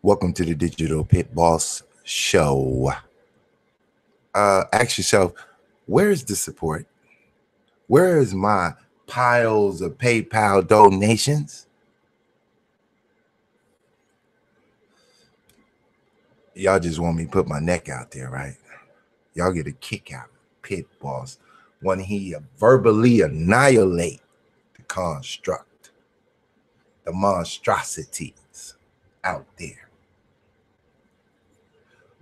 Welcome to the Digital Pit Boss Show. Ask yourself, where is the support? Where is my piles of PayPal donations? Y'all just want me to put my neck out there, right? Y'all get a kick out of Pit Boss when he verbally annihilate the construct, the monstrosities out there.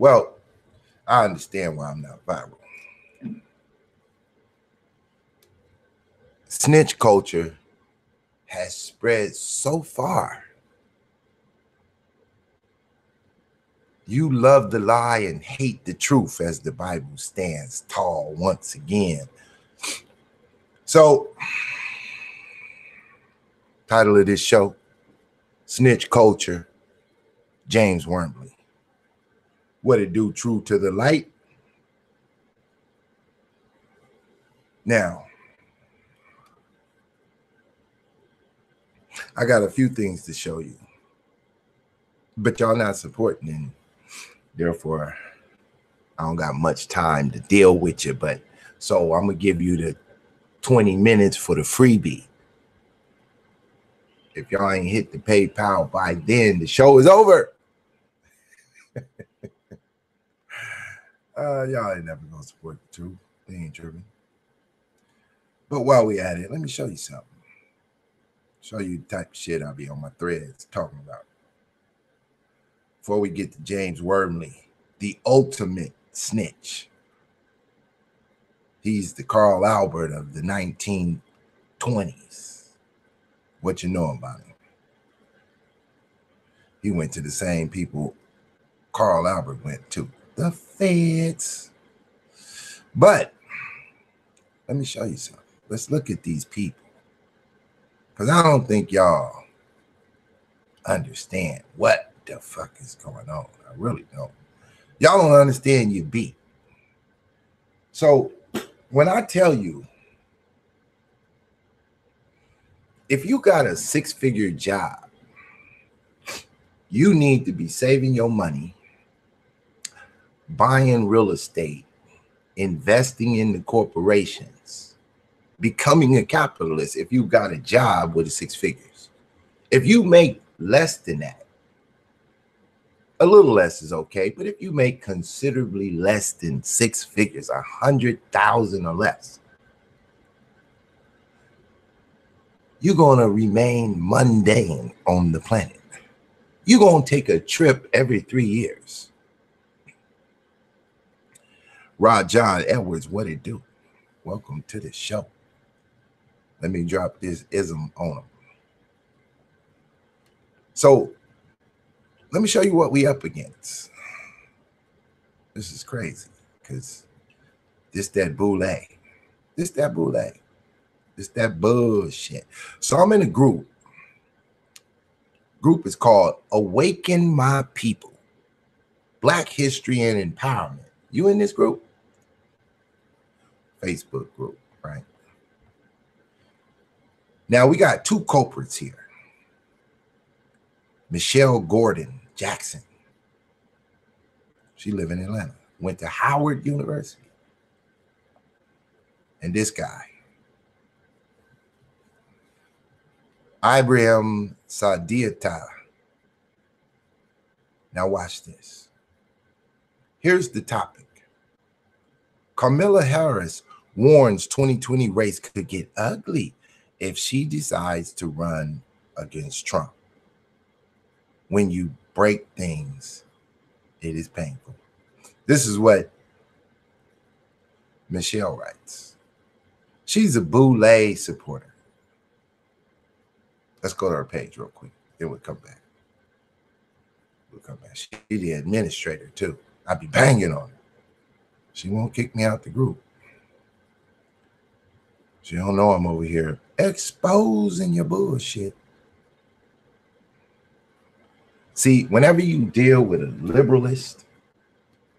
Well, I understand why I'm not viral. Snitch culture has spread so far. You love the lie and hate the truth, as the Bible stands tall once again. So, title of this show, Snitch Culture, James Wormley. What it do, true to the light? Now, I got a few things to show you, but y'all not supporting, and therefore I don't got much time to deal with you. But so I'm gonna give you the 20 minutes for the freebie. If y'all ain't hit the PayPal by then, the show is over. Y'all ain't never gonna support the truth. They ain't tripping. But while we at it, let me show you something. Show you the type of shit I'll be on my threads talking about. Before we get to James Wormley, the ultimate snitch. He's the Carl Albert of the 1920s. What you know about him? He went to the same people Carl Albert went to, the feds. But let me show you something. Let's look at these people, because I don't think y'all understand what the fuck is going on. I really don't. Y'all don't understand your beat. So when I tell you, if you got a 6-figure job, you need to be saving your money, buying real estate, investing in the corporations, becoming a capitalist if you got a job with 6 figures. If you make less than that, a little less is okay, but if you make considerably less than 6 figures, 100,000 or less, you're going to remain mundane on the planet. You're going to take a trip every 3 years. Rod John Edwards, what it do? Welcome to the show. Let me drop this ism on him. So let me show you what we up against. This is crazy, because this that boule. This that boule. This that bullshit. So I'm in a group. Group is called Awaken My People. Black History and Empowerment. You in this group? Facebook group, right? Now we got 2 culprits here. Michelle Gordon Jackson. She live in Atlanta. Went to Howard University. And this guy, Ibrahim Sadiata. Now watch this. Here's the topic. Kamala Harris warns 2020 race could get ugly if she decides to run against Trump. When you break things, it is painful. This is what Michelle writes. She's a boule supporter. Let's go to her page real quick. Then we'll come back. She's the administrator too. I'll be banging on her. She won't kick me out the group. She don't know I'm over here exposing your bullshit. See, whenever you deal with a liberalist,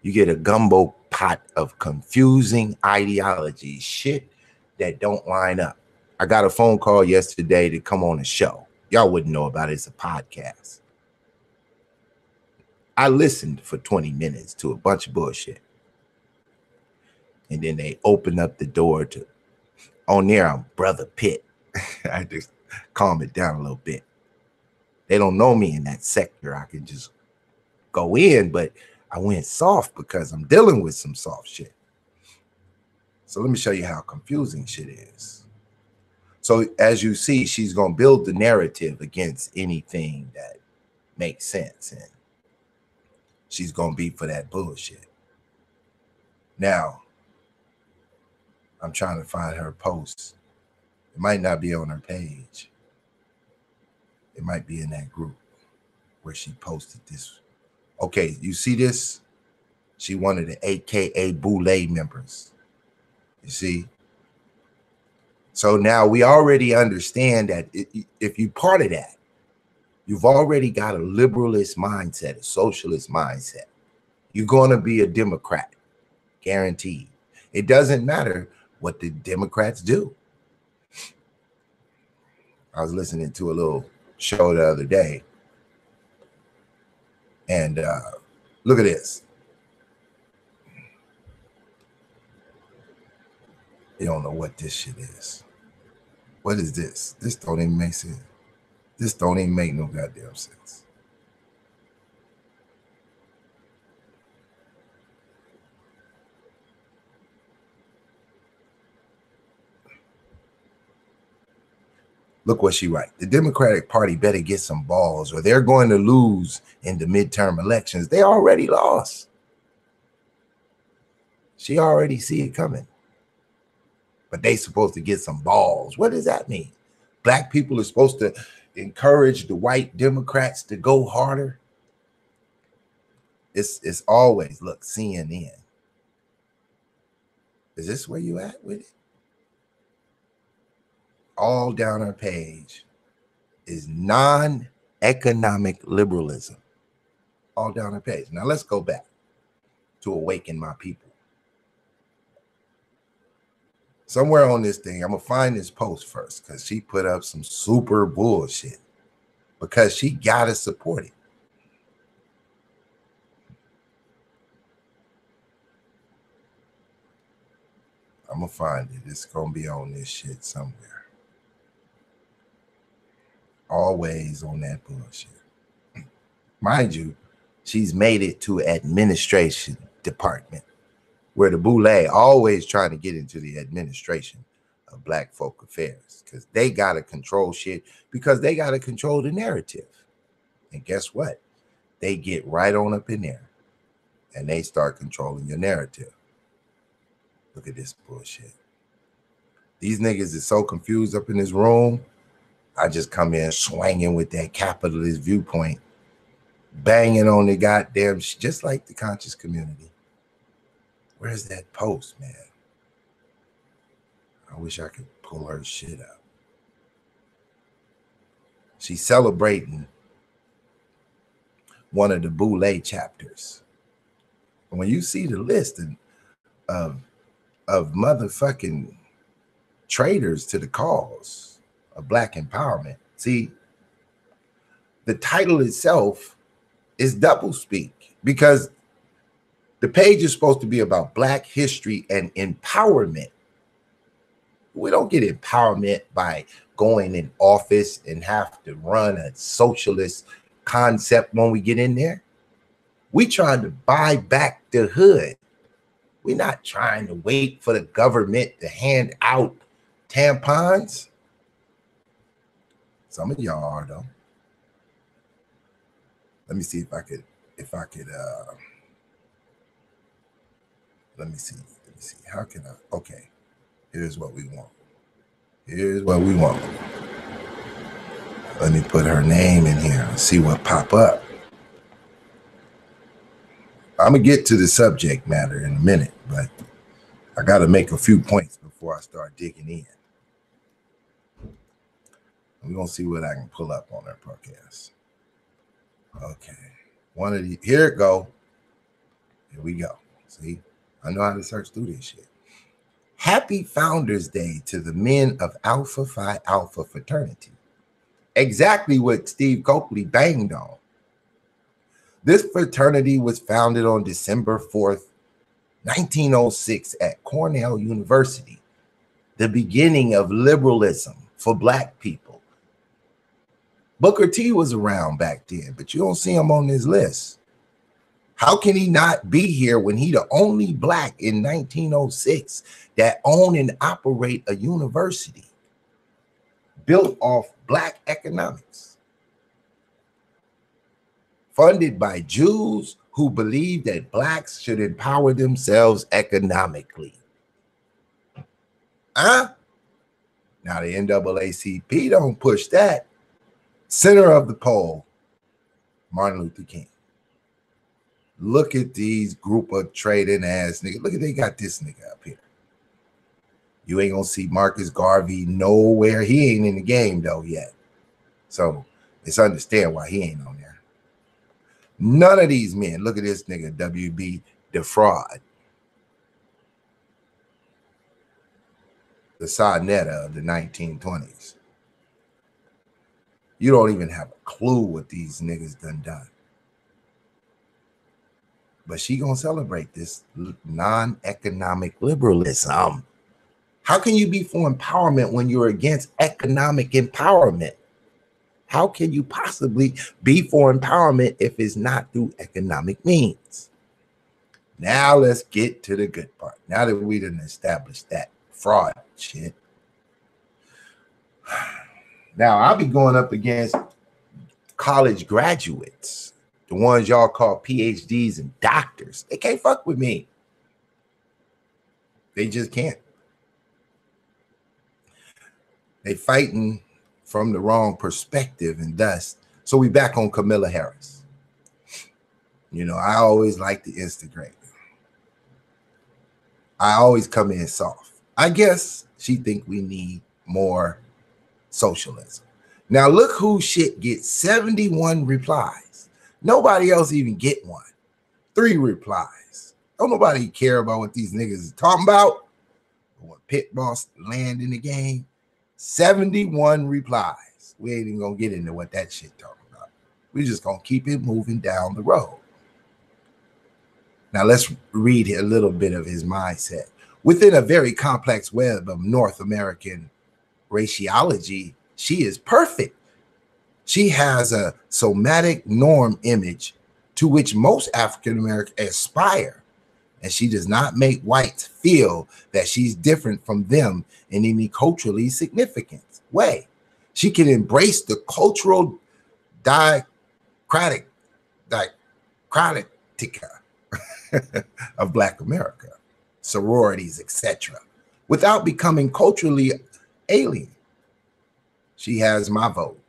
you get a gumbo pot of confusing ideologies, shit that don't line up. I got a phone call yesterday to come on a show. Y'all wouldn't know about it. It's a podcast. I listened for 20 minutes to a bunch of bullshit. And then they open up the door to, on there, I'm Brother Pitt. I just calm it down a little bit. They don't know me in that sector. I can just go in, but I went soft because I'm dealing with some soft shit. So let me show you how confusing shit is. So as you see, she's going to build the narrative against anything that makes sense. And she's going to be for that bullshit. Now, I'm trying to find her post. It might not be on her page. It might be in that group where she posted this. Okay, you see this? She one of the AKA Boule members. You see? So now we already understand that if you're part of that, you've already got a liberalist mindset, a socialist mindset. You're going to be a Democrat, guaranteed. It doesn't matter what the Democrats do. I was listening to a little show the other day, and look at this. You don't know what this shit is. What is this? This don't even make sense. This don't even make no goddamn sense. Look what she writes. The Democratic Party better get some balls or they're going to lose in the midterm elections. They already lost. She already see it coming. But they supposed to get some balls. What does that mean? Black people are supposed to encourage the white Democrats to go harder. It's always, look, CNN. Is this where you at with it? All down our page is non-economic liberalism. All down our page. Now let's go back to Awaken My People. Somewhere on this thing, I'm going to find this post first because she put up some super bullshit because she got to support it. I'm going to find it. It's going to be on this shit somewhere. Always on that bullshit. Mind you, she's made it to administration department where the Boule always trying to get into the administration of Black folk affairs because they got to control shit because they got to control the narrative. And guess what? They get right on up in there and they start controlling your narrative. Look at this bullshit. These niggas is so confused up in this room. I just come in swinging with that capitalist viewpoint, banging on the goddamn shit, just like the conscious community. Where's that post, man? I wish I could pull her shit up. She's celebrating one of the Boule chapters. And when you see the list of motherfucking traitors to the cause of Black empowerment, see, the title itself is doublespeak because the page is supposed to be about Black history and empowerment. We don't get empowerment by going in office and have to run a socialist concept when we get in there. We trying to buy back the hood. We're not trying to wait for the government to hand out tampons. Some of y'all are though. Let me see if I could let me see. How can I? Okay. Here's what we want. Here's what we want. Let me put her name in here and see what pop up. I'm going to get to the subject matter in a minute, but I got to make a few points before I start digging in. We're going to see what I can pull up on our podcast. Okay. One of the, here it go. Here we go. See, I know how to search through this shit. Happy Founders Day to the men of Alpha Phi Alpha fraternity. Exactly what Steve Coakley banged on. This fraternity was founded on December 4th, 1906 at Cornell University, the beginning of liberalism for Black people. Booker T was around back then, but you don't see him on this list. How can he not be here when he the only Black in 1906 that own and operate a university built off Black economics, funded by Jews who believe that Blacks should empower themselves economically? Now the NAACP don't push that. Center of the pole, Martin Luther King. Look at these group of trading ass niggas. Look at, they got this nigga up here. You ain't gonna see Marcus Garvey nowhere. He ain't in the game though yet. So it's understand why he ain't on there. None of these men. Look at this nigga, WB Defraud. The Sonetta of the 1920s. You don't even have a clue what these niggas done. But she gonna celebrate this non-economic liberalism. How can you be for empowerment when you're against economic empowerment? How can you possibly be for empowerment if it's not through economic means? Now let's get to the good part. Now that we done established that fraud shit. Now I'll be going up against college graduates, the ones y'all call PhDs and doctors. They can't fuck with me. They just can't. They fighting from the wrong perspective, and thus, so we back on Camilla Harris. You know, I always like to instigate. I always come in soft. I guess she think we need more socialism. Now look who shit gets 71 replies. Nobody else even get one. 3 replies. Don't nobody care about what these niggas is talking about. What Pit Boss land in the game. 71 replies. We ain't even gonna get into what that shit talking about. We just gonna keep it moving down the road. Now let's read a little bit of his mindset. Within a very complex web of North American raciology, she is perfect. She has a somatic norm image to which most African Americans aspire, and she does not make whites feel that she's different from them in any culturally significant way. She can embrace the cultural diacritica of Black America, sororities, etc., without becoming culturally alien. She has my vote.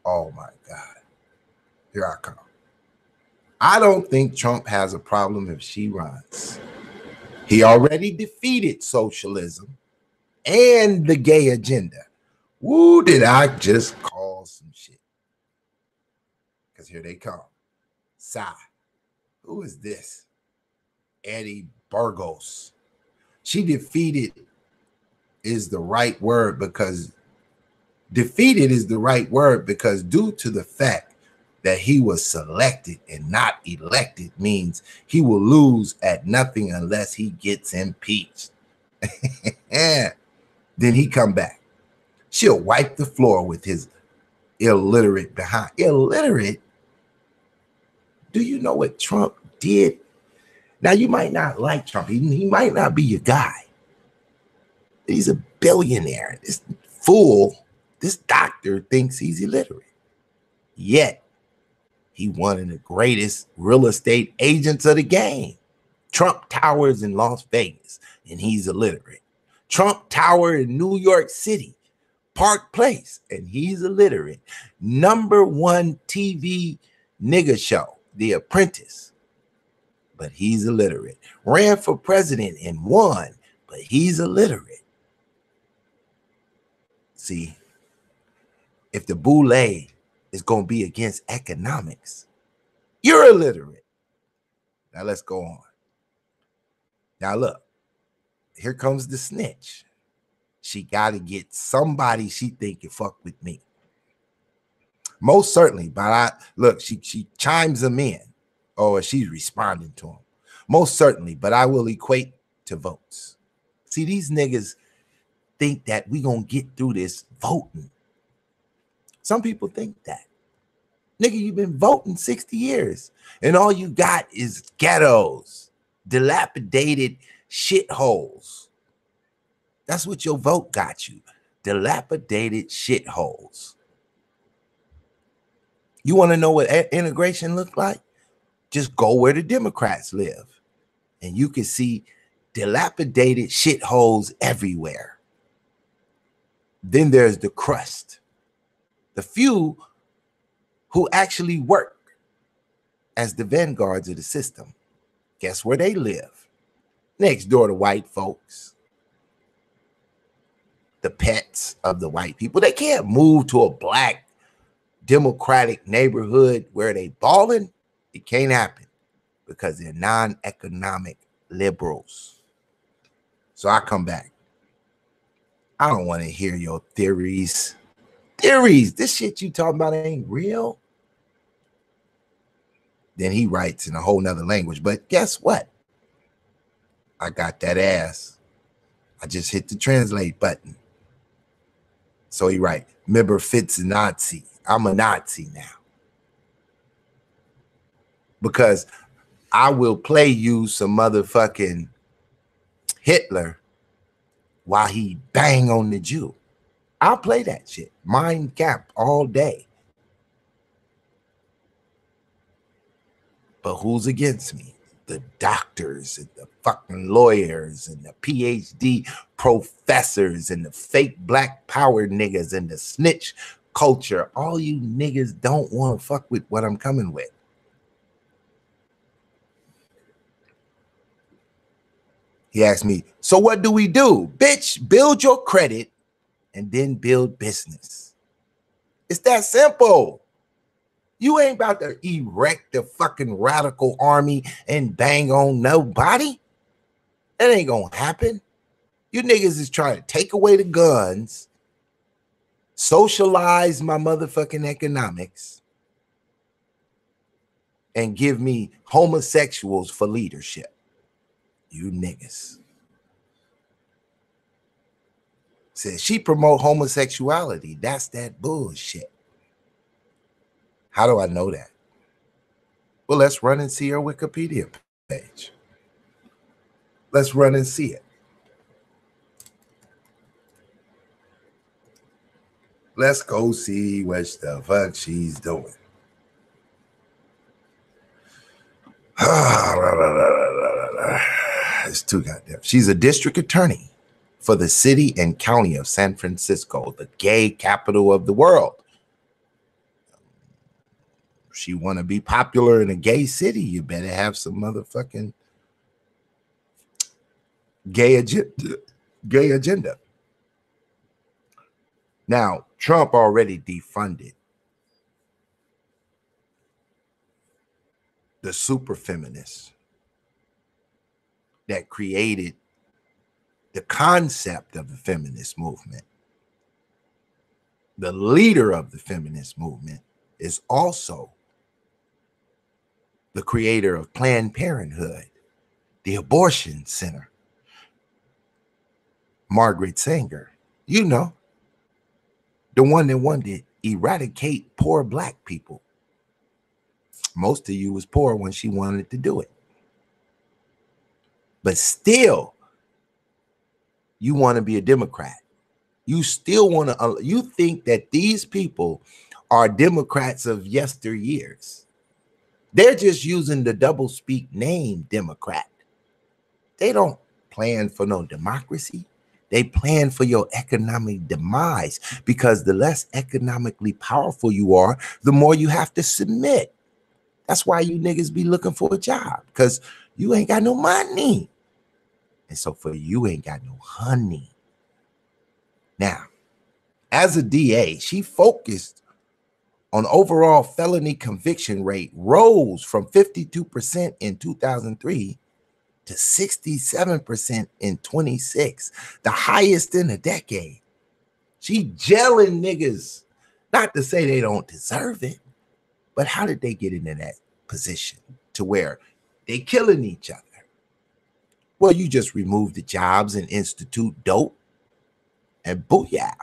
Oh my God. Here I come. I don't think Trump has a problem if she runs. He already defeated socialism and the gay agenda. Woo, did I just call some shit? Because here they come. Sigh. Who is this? Eddie Burgos. She defeated is the right word because defeated is the right word because due to the fact that he was selected and not elected means he will lose at nothing unless he gets impeached. Then he come back. She'll wipe the floor with his illiterate behind. Illiterate? Do you know what Trump did? Now, you might not like Trump. He might not be your guy. He's a billionaire. This fool, this doctor thinks he's illiterate. Yet, he one of the greatest real estate agents of the game. Trump Towers in Las Vegas, and he's illiterate. Trump Tower in New York City, Park Place, and he's illiterate. #1 TV nigga show, The Apprentice, but he's illiterate. Ran for president and won, but he's illiterate. See, if the boule is going to be against economics, you're illiterate. Now let's go on. Now look, here comes the snitch. She got to get somebody she think can fuck with me. Most certainly, but I look, she chimes them in, or she's responding to them. Most certainly, but I will equate to votes. See, these niggas think that we gonna get through this voting. Some people think that. Nigga, you've been voting 60 years, and all you got is ghettos, dilapidated shitholes. That's what your vote got you. Dilapidated shitholes. You want to know what integration look like? Just go where the Democrats live, and you can see dilapidated shitholes everywhere. Then there's the crust, the few who actually work as the vanguards of the system. Guess where they live? Next door to white folks. The pets of the white people. They can't move to a black democratic neighborhood where they balling. It can't happen because they're non-economic liberals. So I come back. I don't want to hear your theories. Theories. This shit you talking about ain't real. Then he writes in a whole nother language. But guess what? I got that ass. I just hit the translate button. So he writes, remember Fitz a Nazi. I'm a Nazi now. Because I will play you some motherfucking Hitler while he bang on the Jew. I'll play that shit. Mein Kampf all day. But who's against me? The doctors and the fucking lawyers and the PhD professors and the fake black power niggas and the snitch culture. All you niggas don't want to fuck with what I'm coming with. He asked me, so what do we do? Bitch, build your credit and then build business. It's that simple. You ain't about to erect the fucking radical army and bang on nobody. That ain't gonna happen. You niggas is trying to take away the guns, socialize my motherfucking economics, and give me homosexuals for leadership. You niggas. Says she promote homosexuality. That's that bullshit. How do I know that? Well, let's run and see her Wikipedia page. Let's run and see it. Let's go see what the fuck she's doing. It's too goddamn. She's a district attorney for the city and county of San Francisco, the gay capital of the world. She want to be popular in a gay city, you better have some motherfucking gay agenda. Now, Trump already defunded the super feminists that created the concept of the feminist movement. The leader of the feminist movement is also the creator of Planned Parenthood, the abortion center. Margaret Sanger, you know, the one that wanted to eradicate poor black people. Most of you was poor when she wanted to do it. But still, you want to be a Democrat. You still want to, you think that these people are Democrats of yesteryears. They're just using the double speak name Democrat. They don't plan for no democracy. They plan for your economic demise, because the less economically powerful you are, the more you have to submit. That's why you niggas be looking for a job, because you ain't got no money. And so for you ain't got no honey. Now, as a DA, she focused on overall felony conviction rate rose from 52% in 2003 to 67% in 26, the highest in a decade. She jailing niggas Not to say they don't deserve it, but how did they get into that position to where they killing each other? Well, you just remove the jobs and institute dope, and booyah,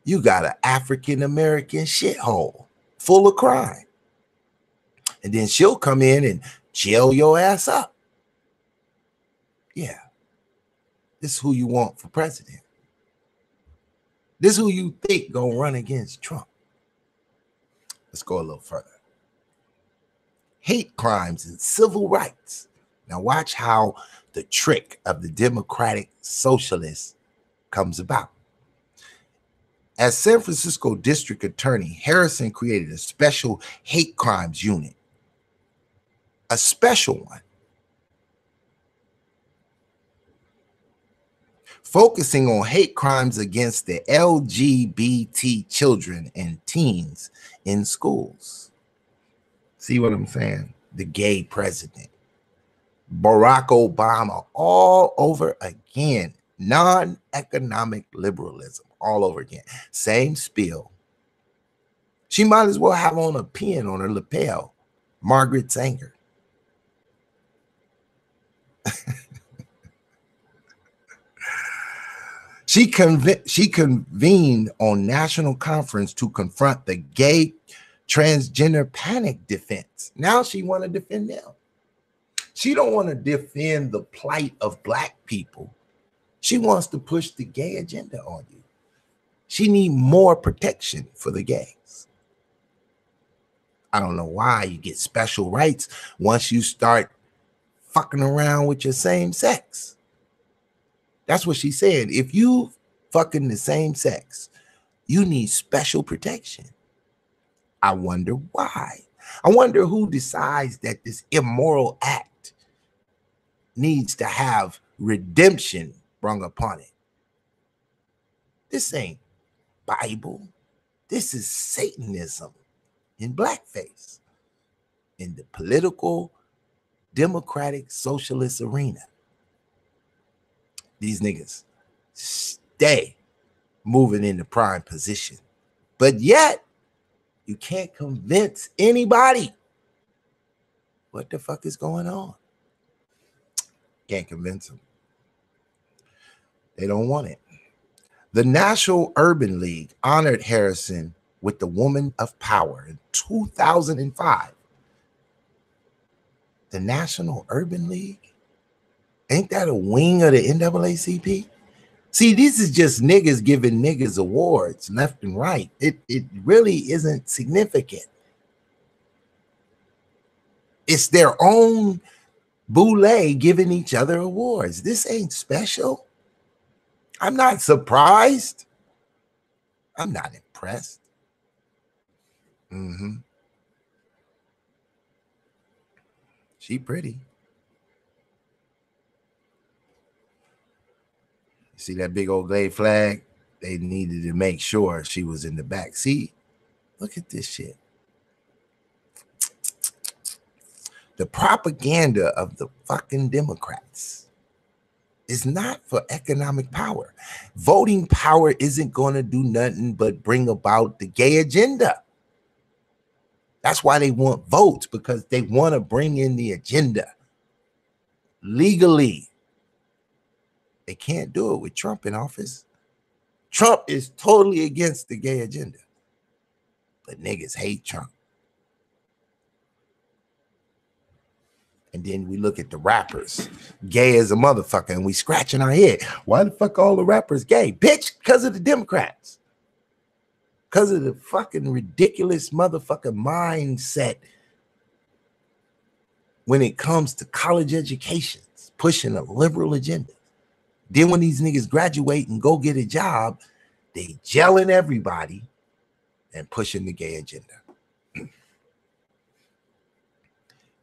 you got an African-American shithole full of crime. And then she'll come in and jail your ass up. Yeah. This is who you want for president. This is who you think gonna run against Trump. Let's go a little further. Hate crimes and civil rights. Now watch how the trick of the democratic socialists comes about. As San Francisco District Attorney, Harrison created a special hate crimes unit. A special one. Focusing on hate crimes against the LGBT children and teens in schools. See what I'm saying? The gay president, Barack Obama, all over again. Non-economic liberalism, all over again. Same spiel. She might as well have on a pin on her lapel. Margaret Sanger. She convened on national conference to confront the gay transgender panic defense. Now she want to defend them. She don't want to defend the plight of black people. She wants to push the gay agenda on you. She need more protection for the gays. I don't know why you get special rights once you start fucking around with your same sex. That's what she said. If you fucking the same sex, you need special protection. I wonder why. I wonder who decides that this immoral act needs to have redemption brung upon it. This ain't Bible. This is Satanism in blackface in the political, democratic, socialist arena. These niggas stay moving in the prime position. But yet, you can't convince anybody what the fuck is going on. Can't convince them. They don't want it. The National Urban League honored Harrison with the Woman of Power in 2005. The National Urban League? Ain't that a wing of the NAACP? See, this is just niggas giving niggas awards left and right. It really isn't significant. It's their own boule giving each other awards. This ain't special. I'm not surprised. I'm not impressed. She pretty. See that big old gay flag? They needed to make sure she was in the back seat. Look at this shit. The propaganda of the fucking Democrats is not for economic power. Voting power isn't going to do nothing but bring about the gay agenda. That's why they want votes, because they want to bring in the agenda legally. They can't do it with Trump in office. Trump is totally against the gay agenda, but niggas hate Trump. And then we look at the rappers, gay as a motherfucker, and we scratching our head. Why the fuck all the rappers gay? Bitch, because of the Democrats. Because of the fucking ridiculous motherfucking mindset when it comes to college educations, pushing a liberal agenda. Then when these niggas graduate and go get a job, they gelling everybody and pushing the gay agenda.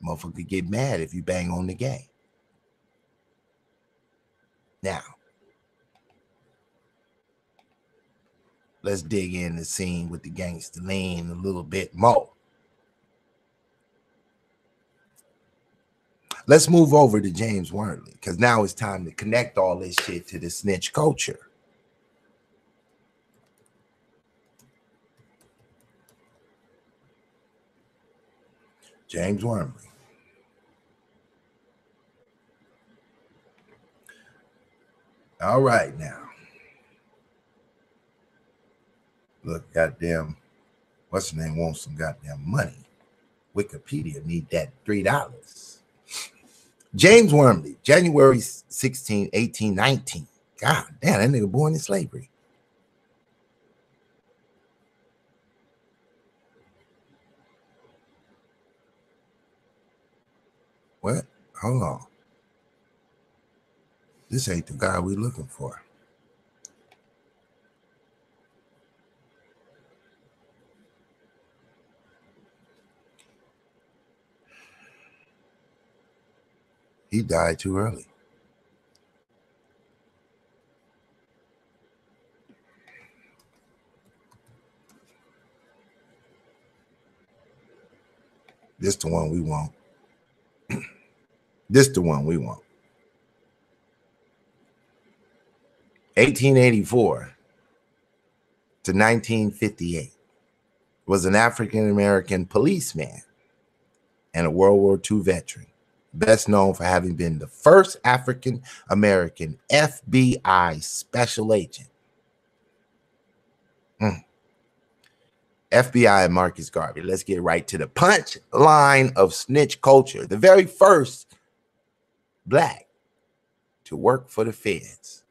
Motherfucker get mad if you bang on the gay. Now, let's dig in the scene with the gangster lean a little bit more. Let's move over to James Worley, because now it's time to connect all this shit to the snitch culture. James Wormley. All right now. Look, goddamn, what's the name wants some goddamn money. Wikipedia need that $3. James Wormley, January 16, 1819. God damn, that nigga born in slavery. What? Hold on. This ain't the guy we looking for. He died too early. This the one we want. This the one we want. 1884 to 1958 was an African-American policeman and a World War II veteran, best known for having been the first African-American FBI special agent. FBI and Marcus Garvey. Let's get right to the punch line of snitch culture. The very first black to work for the feds.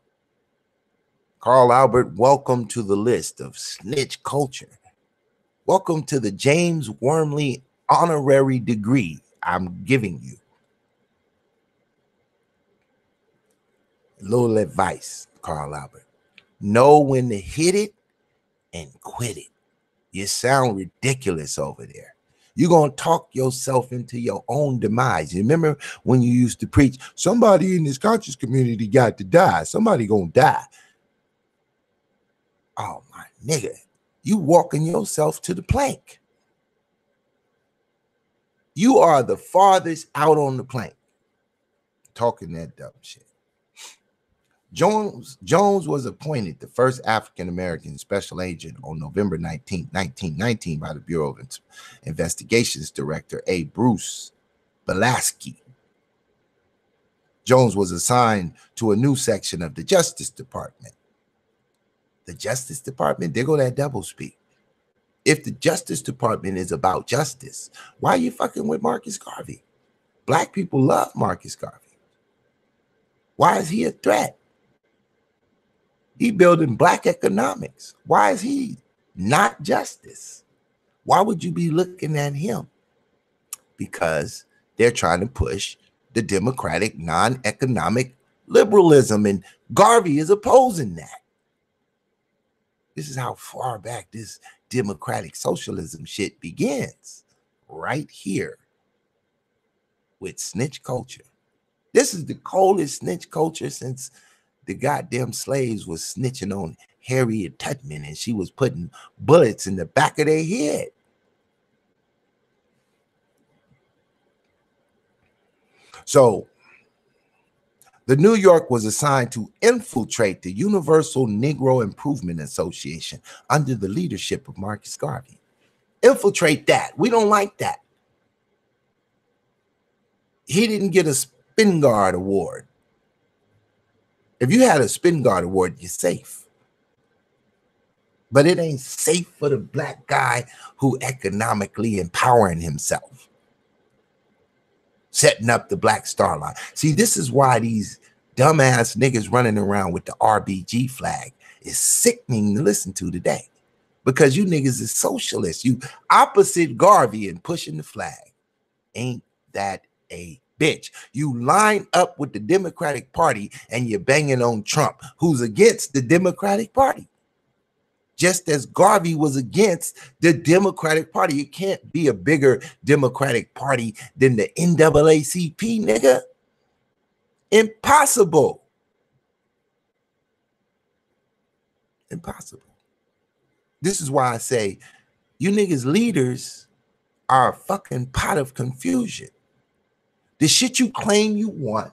Carl Albert, welcome to the list of snitch culture. Welcome to the James Wormley honorary degree I'm giving you. A little advice, Carl Albert. Know when to hit it and quit it. You sound ridiculous over there. You're going to talk yourself into your own demise. You remember when you used to preach, somebody in this conscious community got to die. Somebody going to die. Oh, my nigga. You walking yourself to the plank. You are the farthest out on the plank. Talking that dumb shit. Jones was appointed the first African-American special agent on November 19, 1919 by the Bureau of Investigations Director A. Bruce Belaski. Jones was assigned to a new section of the Justice Department. The Justice Department, there go that doublespeak. If the Justice Department is about justice, why are you fucking with Marcus Garvey? Black people love Marcus Garvey. Why is he a threat? He building black economics. Why is he not justice? Why would you be looking at him? Because they're trying to push the democratic non-economic liberalism, and Garvey is opposing that. This is how far back this democratic socialism shit begins. Right here with snitch culture. This is the coldest snitch culture since the goddamn slaves was snitching on Harriet Tubman and she was putting bullets in the back of their head. So the New York was assigned to infiltrate the Universal Negro Improvement Association under the leadership of Marcus Garvey. Infiltrate that. We don't like that. He didn't get a Spingard Award. If you had a Spingard Award, you're safe. But it ain't safe for the black guy who economically empowering himself. Setting up the Black Star Line. See, this is why these dumbass niggas running around with the RBG flag is sickening to listen to today. Because you niggas is socialists. You opposite Garvey and pushing the flag. Ain't that a bitch? You line up with the Democratic Party and you're banging on Trump, who's against the Democratic Party. Just as Garvey was against the Democratic Party. You can't be a bigger Democratic Party than the NAACP, nigga. Impossible. Impossible. This is why I say you niggas leaders are a fucking pot of confusion. The shit you claim you want,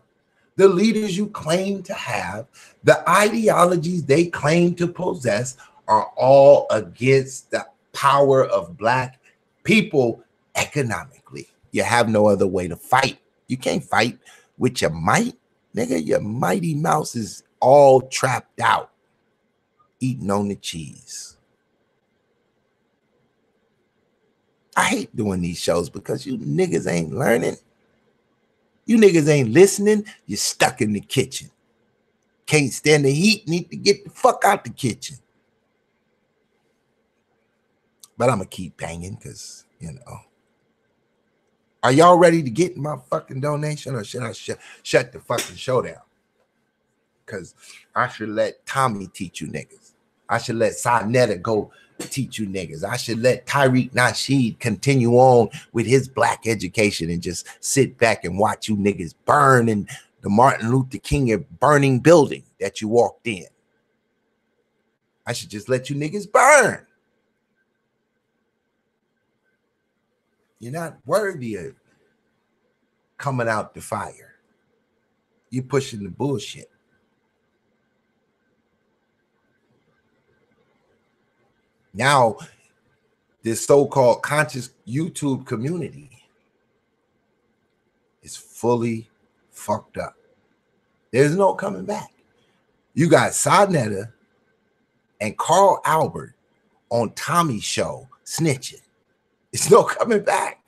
the leaders you claim to have, the ideologies they claim to possess are all against the power of black people economically. You have no other way to fight. You can't fight with your might, nigga. Your mighty mouse is all trapped out, eating on the cheese. I hate doing these shows because you niggas ain't learning. You niggas ain't listening. You're stuck in the kitchen. Can't stand the heat. Need to get the fuck out the kitchen. But I'm going to keep banging because, you know. Are y'all ready to get my fucking donation, or should I shut the fucking show down? Because I should let Tommy teach you niggas. I should let Sonetta go teach you niggas. I should let Tariq Nasheed continue on with his black education and just sit back and watch you niggas burn in the Martin Luther King burning building that you walked in. I should just let you niggas burn. You're not worthy of coming out the fire. You're pushing the bullshit. Now, this so-called conscious YouTube community is fully fucked up. There's no coming back. You got Sonetta and Carl Albert on Tommy's show snitching. It's no coming back.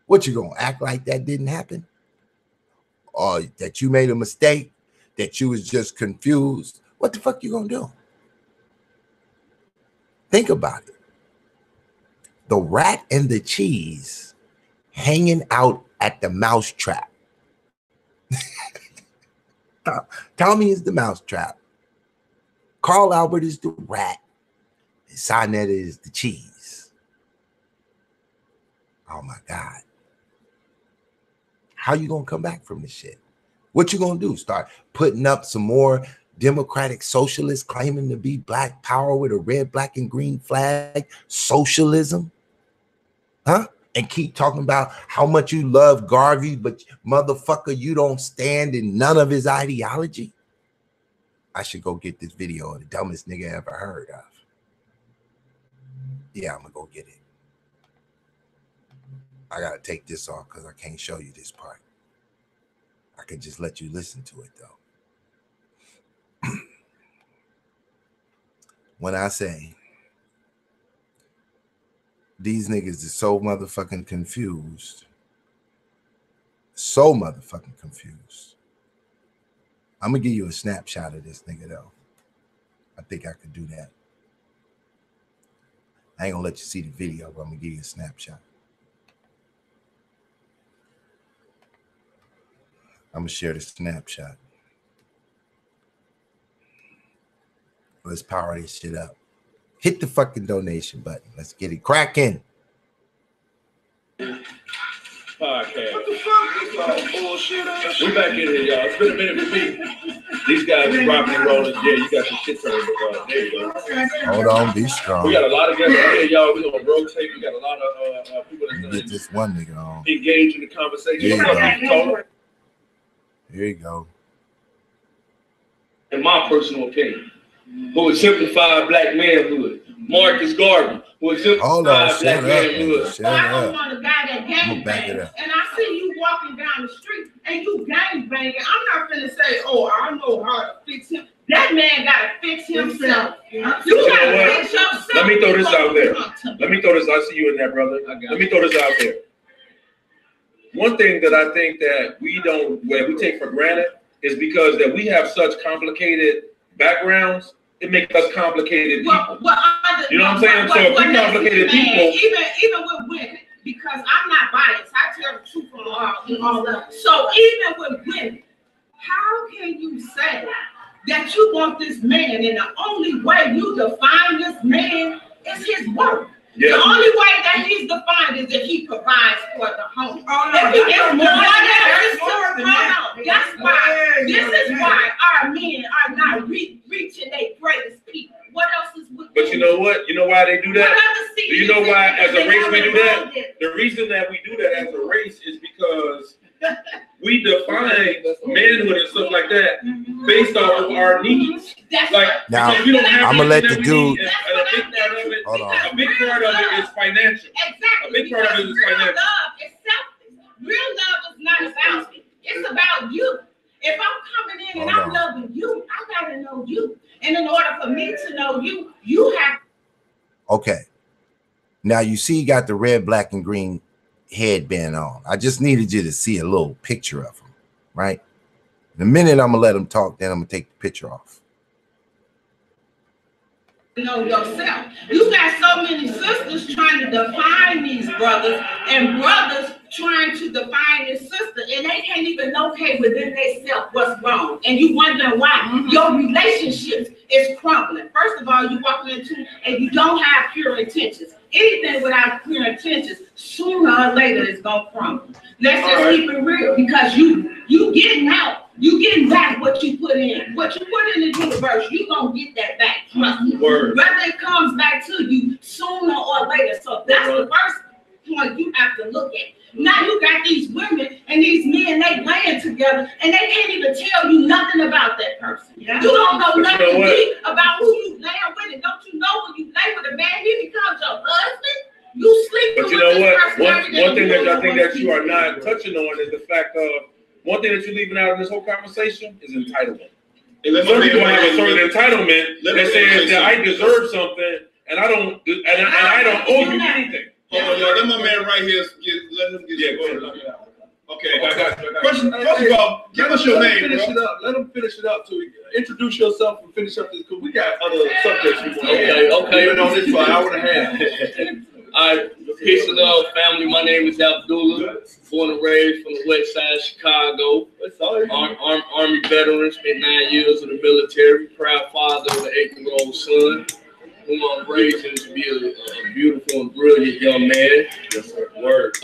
What, you gonna act like that didn't happen? Or that you made a mistake? That you was just confused? What the fuck you gonna do? Think about it. The rat and the cheese hanging out at the mousetrap. Tommy is the mousetrap. Carl Albert is the rat. And Sonetta is the cheese. Oh my God. How you gonna come back from this shit? What you gonna do? Start putting up some more Democratic socialists claiming to be black power with a red, black, and green flag? Socialism? Huh? And keep talking about how much you love Garvey, but motherfucker, you don't stand in none of his ideology? I should go get this video of the dumbest nigga I ever heard of. Yeah, I'm gonna go get it. I gotta take this off because I can't show you this part. I can just let you listen to it though. When I say these niggas is so motherfucking confused, I'm gonna give you a snapshot of this nigga though. I think I could do that. I ain't gonna let you see the video, but I'm gonna give you a snapshot. I'm gonna share the snapshot. Let's power this shit up. Hit the fucking donation button. Let's get it cracking. Podcast. What the fuck? This bullshit ass. We back in here, y'all. It's been a minute for me. These guys are rocking and rolling. Yeah, you got your shit turned. There you go. Hold on, be strong. We got a lot of guys here, y'all. We're gonna rotate. We got a lot of people that's get this one nigga on. Engage in the conversation. Here you go. In my personal opinion, who exemplified black manhood. Marcus Garvey, who exemplified black manhood. I don't want a guy that gang bangs, and I see you walking down the street and you gang banging. I'm not gonna say, oh, I know how to fix him. That man gotta fix himself. You gotta fix yourself. Let me throw this out there. Let me throw this. I see you in there, brother. Let me throw this out there. One thing that I think that we take for granted is because that we have such complicated backgrounds. It makes us complicated people. You know what I'm saying? So if we complicated people, even with women, because I'm not biased, I tell the truth from all of them. So even with women, how can you say that you want this man and the only way you define this man is his work? Yeah. The only way that he's defined is if he provides for the home. That's why. This is why our men are not reaching their greatest people. What else is with? But you know what? You know why they do that? Do you know why, as a race, we do that? The reason that we do that as a race is because we define manhood and stuff like that based off of our needs. Like, now, I'm gonna let the dude. A big part of it is financial. Exactly. A big part of it is financial. Real love is not about me. It's about you. If I'm coming in and I'm loving you, I gotta know you. And in order for me to know you, you have. Okay. Now you see he got the red, black, and green headband on. I just needed you to see a little picture of him, right? The minute I'm gonna let him talk, then I'm gonna take the picture off. Know yourself. You got so many sisters trying to define these brothers, and brothers trying to define this sister, and they can't even locate within themselves what's wrong. And you wondering why your relationships is crumbling. First of all, you walking into and you don't have pure intentions. Anything without pure intentions, sooner or later, it's gonna crumble. Let's just keep it real, because you getting out. You getting back what you put in. What you put in the universe, you gonna get that back. Trust me. Whether it comes back to you sooner or later. So that's the first point you have to look at. Now you got these women and these men, they laying together and they can't even tell you nothing about that person. Yeah. You don't know nothing about who you laying with, and don't you know when you lay with a man, he becomes your husband. You sleep. But you know what? One thing that I think that you are not touching on is the fact of one thing that you're leaving out of this whole conversation is entitlement. Some people have a certain entitlement that says that I deserve something and I don't owe you anything. Hold on, y'all. Let my man right here let him get. Yeah, go ahead. Okay. I got you. First of all, give us your name, finish bro. it up. Let him finish it up. To introduce yourself and finish up this, because we got other subjects we want to Okay. We've been on this for an hour and a half. All right, peace and love, family. My name is Abdullah, born and raised from the west side of Chicago. Army veteran, spent 9 years in the military. Proud father of an 8-year-old son, whom I'm raising to be a beautiful and brilliant young man. Yes, sir. Word.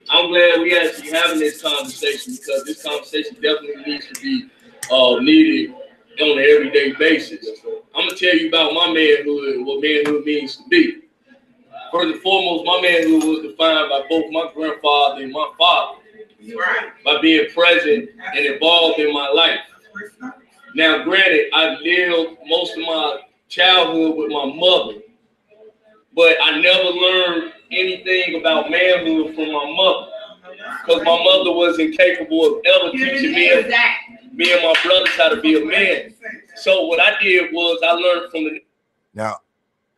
I'm glad we actually having this conversation, because this conversation definitely needs to be needed on an everyday basis. I'm gonna tell you about my manhood and what manhood means to be. First and foremost, my manhood was defined by both my grandfather and my father, by being present and involved in my life. Now, granted, I lived most of my childhood with my mother, but I never learned anything about manhood from my mother, because my mother was incapable of ever teaching me and my brothers how to be a man. So what I did was I learned from the...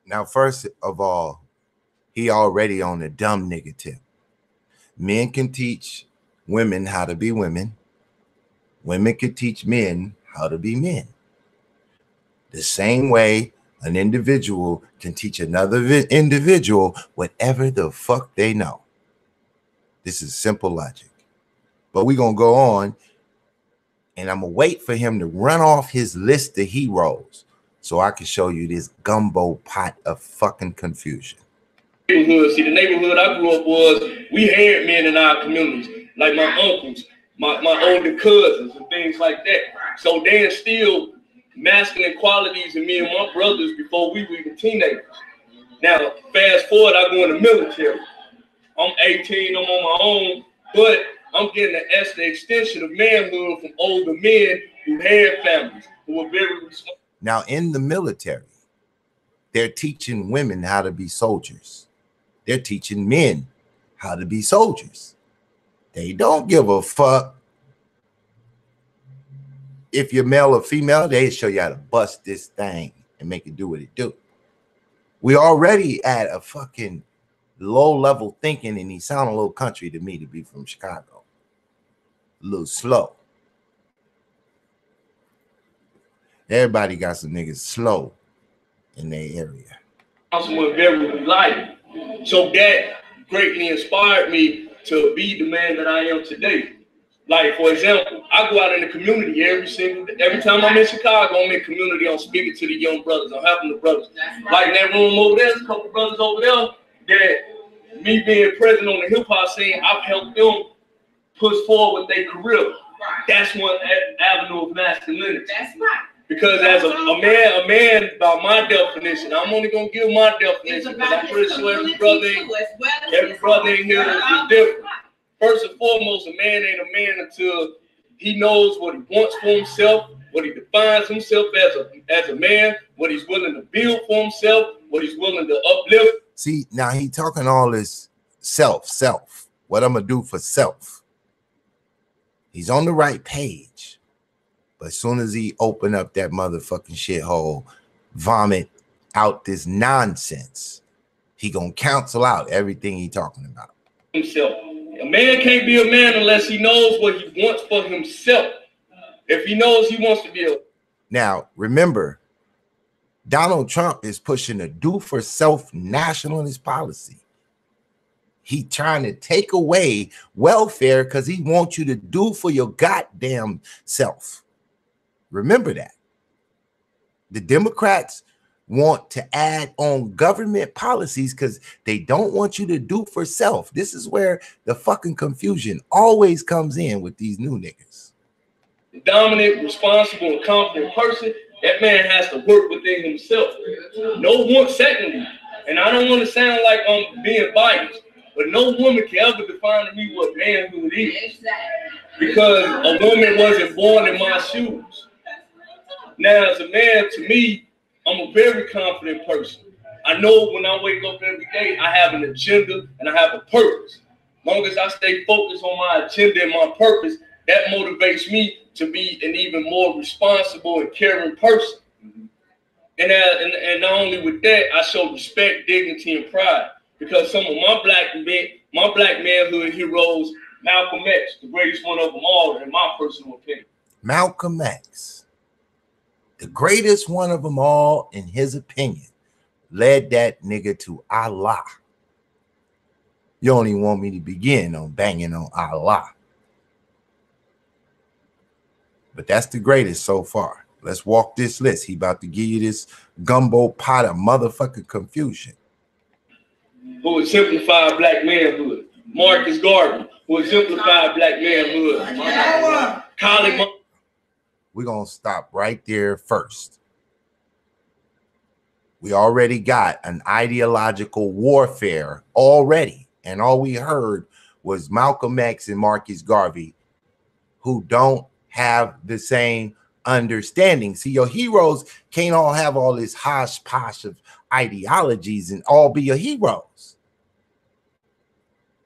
Now, first of all, he already on the dumb nigga tip. Men can teach women how to be women. Women can teach men how to be men. The same way an individual can teach another individual whatever the fuck they know. This is simple logic. But we're going to go on, and I'm going to wait for him to run off his list of heroes so I can show you this gumbo pot of fucking confusion. Neighborhood. See, the neighborhood I grew up was, we had men in our communities, like my uncles, my older cousins, and things like that. So they instilled masculine qualities in me and my brothers before we were even teenagers. Now, fast forward, I go in the military. I'm 18, I'm on my own, but I'm getting the extension of manhood from older men who had families, who were very responsible. Now, in the military, they're teaching women how to be soldiers. They're teaching men how to be soldiers. They don't give a fuck if you're male or female. They show you how to bust this thing and make it do what it do. We already at a fucking low-level thinking, and he sound a little country to me to be from Chicago. A little slow. Everybody got some niggas slow in their area. Someone very reliable. So that greatly inspired me to be the man that I am today. Like, for example, I go out in the community every time I'm in Chicago, I'm in community, I'm speaking to the young brothers, I'm helping the brothers. Like in that room over there, there's a couple brothers over there that me being present on the hip hop scene, I've helped them push forward with their career. That's one avenue of masculinity. That's right. Because as a man, by my definition, I'm only gonna give my definition, because I'm pretty sure every brother in here is different. First and foremost, a man ain't a man until he knows what he wants for himself, what he defines himself as a man, what he's willing to build for himself, what he's willing to uplift. See, now he talking all this self. what I'm gonna do for self. He's on the right page, but as soon as he open up that motherfucking shithole, vomit out this nonsense, he gonna cancel out everything he talking about. Himself. A man can't be a man unless he knows what he wants for himself. If he knows he wants to be a... Now, remember, Donald Trump is pushing a do-for-self nationalist policy. He trying to take away welfare because he wants you to do for your goddamn self. Remember that. The Democrats want to add on government policies because they don't want you to do for self. This is where the fucking confusion always comes in with these new niggas. Dominant, responsible, and confident person, that man has to work within himself. No one, secondly, and I don't want to sound like I'm being biased, but no woman can ever define to me what manhood is. Because a woman wasn't born in my shoes. Now, as a man, to me, I'm a very confident person. I know when I wake up every day, I have an agenda and I have a purpose. As long as I stay focused on my agenda and my purpose, that motivates me to be an even more responsible and caring person. And not only with that, I show respect, dignity, and pride. Because some of my black manhood heroes, Malcolm X, the greatest one of them all, in my personal opinion. Malcolm X, the greatest one of them all, in his opinion, led that nigga to Allah. You don't even want me to begin on banging on Allah. But that's the greatest so far. Let's walk this list. He about to give you this gumbo pot of motherfucking confusion. Who exemplified black manhood. Marcus Garvey, who exemplified black manhood. We're going to stop right there first. We already got an ideological warfare already. And all we heard was Malcolm X and Marcus Garvey, who don't have the same understanding. See, your heroes can't all have all this hodgepodge of ideologies and all be your heroes.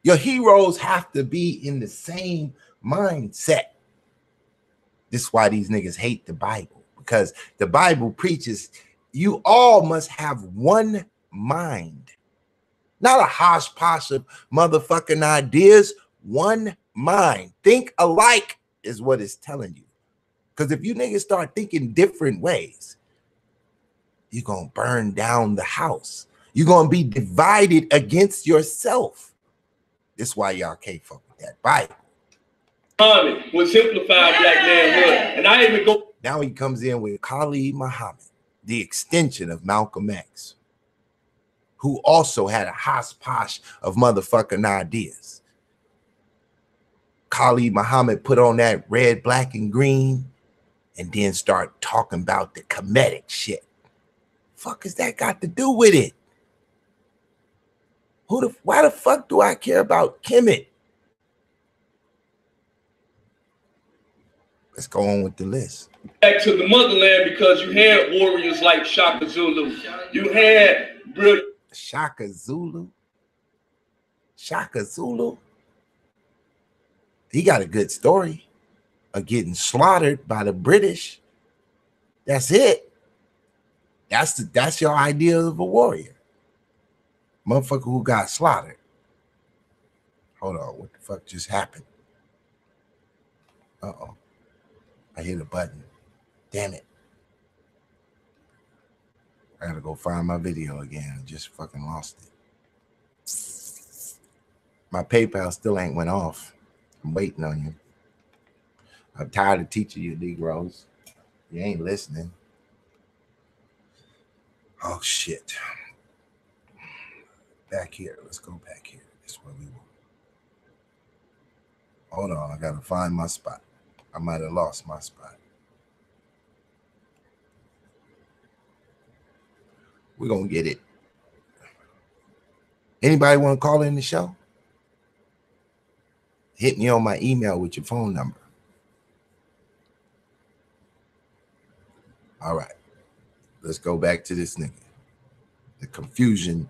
Your heroes have to be in the same mindset. This is why these niggas hate the Bible, because the Bible preaches you all must have one mind, not a hodgepodge of motherfucking ideas. One mind. Think alike is what it's telling you. Because if you niggas start thinking different ways, you're going to burn down the house. You're going to be divided against yourself. This is why y'all can't fuck with that Bible. Would simplify black manhood. And I even go. Now he comes in with Khalid Muhammad, the extension of Malcolm X, who also had a hodgepodge of motherfucking ideas. Khalid Muhammad put on that red, black, and green and then start talking about the Kemetic shit. Fuck has that got to do with it? Why the fuck do I care about Kemet? Let's go on with the list. Back to the motherland, because you had warriors like Shaka Zulu. You had brilliant Shaka Zulu. Shaka Zulu. He got a good story of getting slaughtered by the British. That's it. That's your idea of a warrior. Motherfucker who got slaughtered. Hold on, what the fuck just happened? Uh-oh. I hit a button. Damn it. I gotta go find my video again. I just fucking lost it. My PayPal still ain't went off. I'm waiting on you. I'm tired of teaching you Negroes. You ain't listening. Oh, shit. Back here. Let's go back here. That's where we were. Hold on. I got to find my spot. I might have lost my spot. We're going to get it. Anybody want to call in the show? Hit me on my email with your phone number. All right. Let's go back to this nigga. The confusion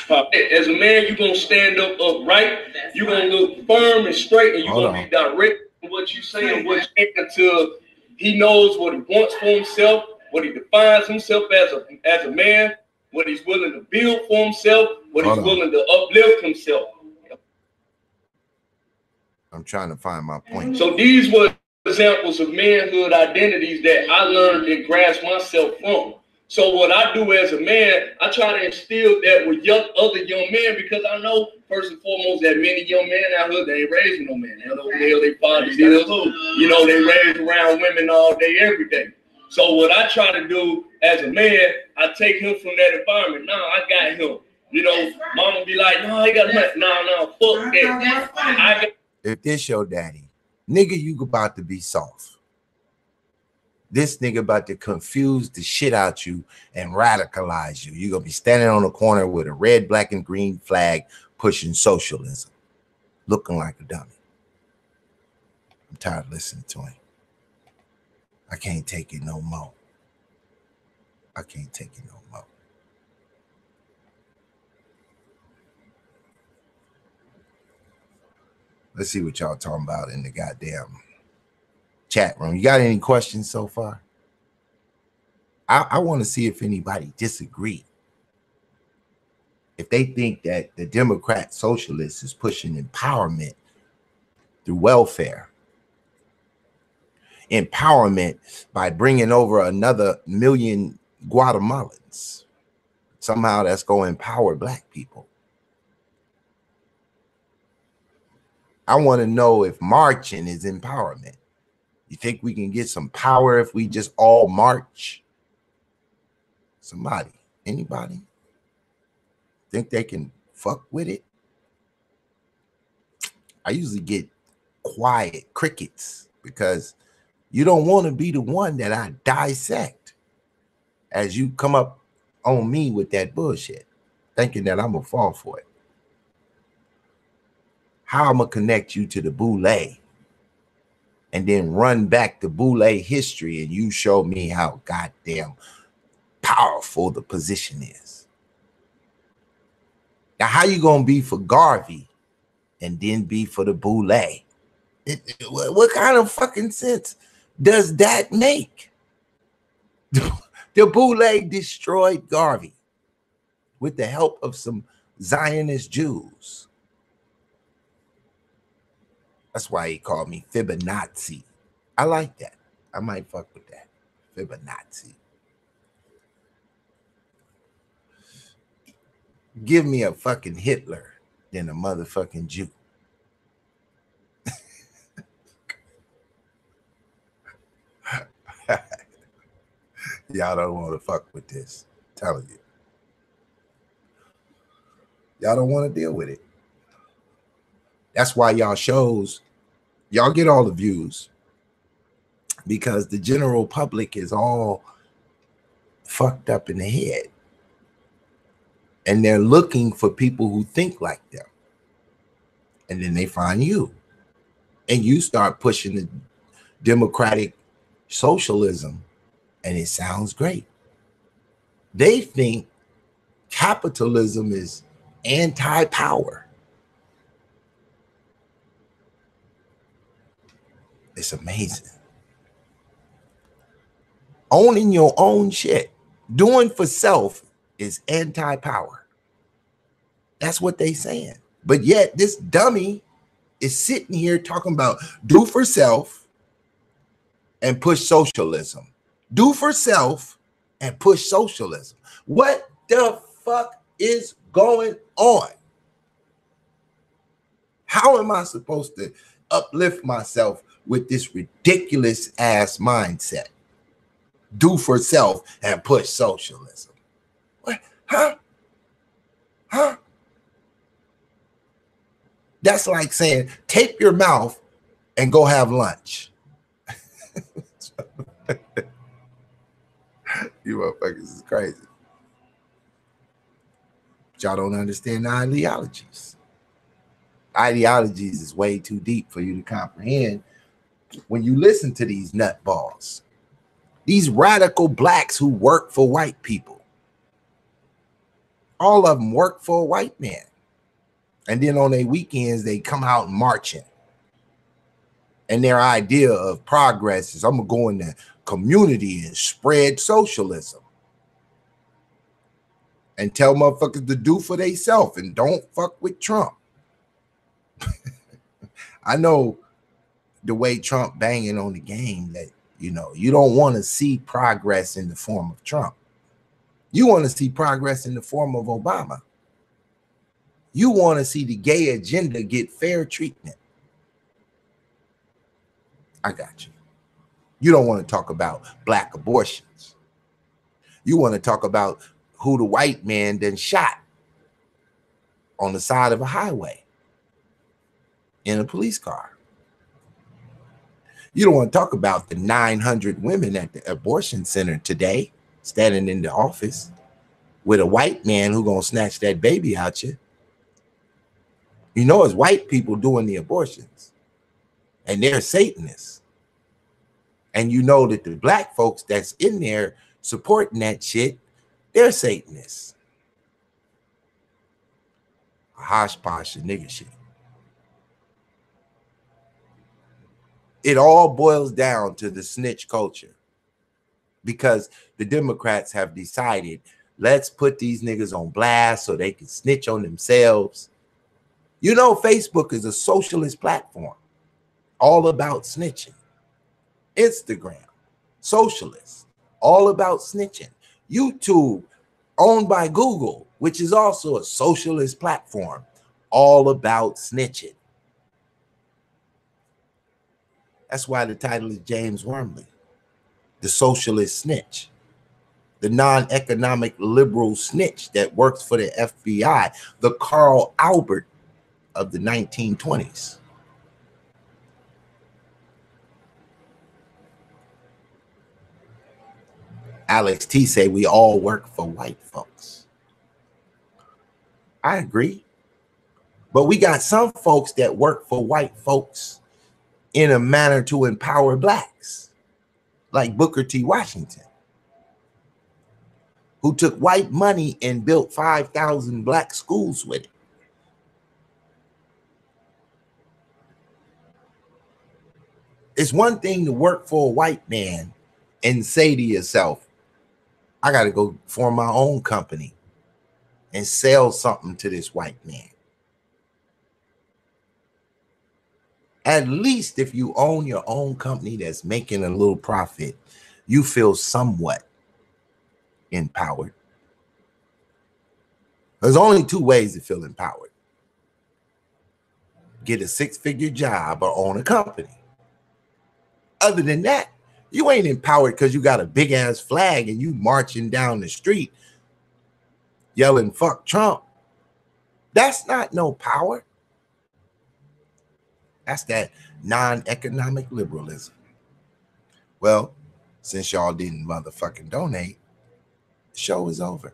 As a man, you're gonna stand up upright. You're gonna look firm and straight, and you're gonna be direct in what you say and what you think until he knows what he wants for himself, what he defines himself as a man, what he's willing to build for himself, what he's willing to uplift himself. I'm trying to find my point. So these were examples of manhood identities that I learned and grasped myself from. So what I do as a man, I try to instill that with other young men, because I know first and foremost that many young men out here, they ain't raising no man. They don't know who their fathers is. You know, they raised around women all day, every day. So what I try to do as a man, I take him from that environment. Nah, I got him. You know, mama be like, no, he got a nah, fuck that. If this your daddy, nigga, you about to be soft. This nigga about to confuse the shit out you and radicalize you. You're going to be standing on the corner with a red, black, and green flag pushing socialism, looking like a dummy. I'm tired of listening to him. I can't take it no more. I can't take it no more. Let's see what y'all talking about in the goddamn chat room. You got any questions so far? I want to see if anybody disagree. If they think that the Democrat socialist is pushing empowerment through welfare, empowerment by bringing over another million Guatemalans. Somehow that's going to empower black people. I want to know if marching is empowerment. You think we can get some power if we just all march? Somebody, anybody think they can fuck with it? I usually get quiet crickets because you don't want to be the one that I dissect as you come up on me with that bullshit, thinking that I'm gonna fall for it. How I'm gonna connect you to the boule and then run back the boule history and you show me how goddamn powerful the position is. Now, how you gonna be for Garvey and then be for the boule? What kind of fucking sense does that make? The boule destroyed Garvey with the help of some Zionist Jews. That's why he called me Fibonacci. I like that. I might fuck with that. Fibonacci. Give me a fucking Hitler than a motherfucking Jew. Y'all don't want to fuck with this. I'm telling you. Y'all don't want to deal with it. That's why y'all shows, y'all get all the views because the general public is all fucked up in the head. And they're looking for people who think like them. And then they find you. And you start pushing the democratic socialism. And it sounds great. They think capitalism is anti-power. It's amazing. Owning your own shit, doing for self is anti-power. That's what they saying. But yet this dummy is sitting here talking about do for self and push socialism. Do for self and push socialism. What the fuck is going on? How am I supposed to uplift myself with this ridiculous ass mindset? Do for self and push socialism. What? Huh? That's like saying tape your mouth and go have lunch. You motherfuckers is crazy. But y'all don't understand the ideologies. Ideologies is way too deep for you to comprehend when you listen to these nutballs. These radical blacks who work for white people. All of them work for a white man. And then on their weekends, they come out marching. And their idea of progress is, I'm going to go in the community and spread socialism. And tell motherfuckers to do for themselves and don't fuck with Trump. I know the way Trump banging on the game that, you know, you don't want to see progress in the form of Trump. You want to see progress in the form of Obama. You want to see the gay agenda get fair treatment. I got you. You don't want to talk about black abortions. You want to talk about who the white man then shot on the side of a highway in a police car. You don't want to talk about the 900 women at the abortion center today standing in the office with a white man who gonna snatch that baby out you. You know it's white people doing the abortions and they're Satanists. And you know that the black folks that's in there supporting that shit, they're Satanists. Hosh-posh and nigga shit. It all boils down to the snitch culture because the Democrats have decided, let's put these niggas on blast so they can snitch on themselves. You know, Facebook is a socialist platform, all about snitching. Instagram, socialist, all about snitching. YouTube, owned by Google, which is also a socialist platform, all about snitching. That's why the title is James Wormley, the socialist snitch, the non-economic liberal snitch that works for the FBI, the Carl Albert of the 1920s. Alex T say we all work for white folks. I agree. But we got some folks that work for white folks in a manner to empower blacks, like Booker T. Washington, who took white money and built 5,000 black schools with it. It's one thing to work for a white man and say to yourself, I got to go form my own company and sell something to this white man. At least if you own your own company that's making a little profit, you feel somewhat empowered. There's only two ways to feel empowered. Get a six-figure job or own a company. Other than that, you ain't empowered because you got a big-ass flag and you marching down the street yelling, fuck Trump. That's not no power. That's that non-economic liberalism. Well, since y'all didn't motherfucking donate, the show is over.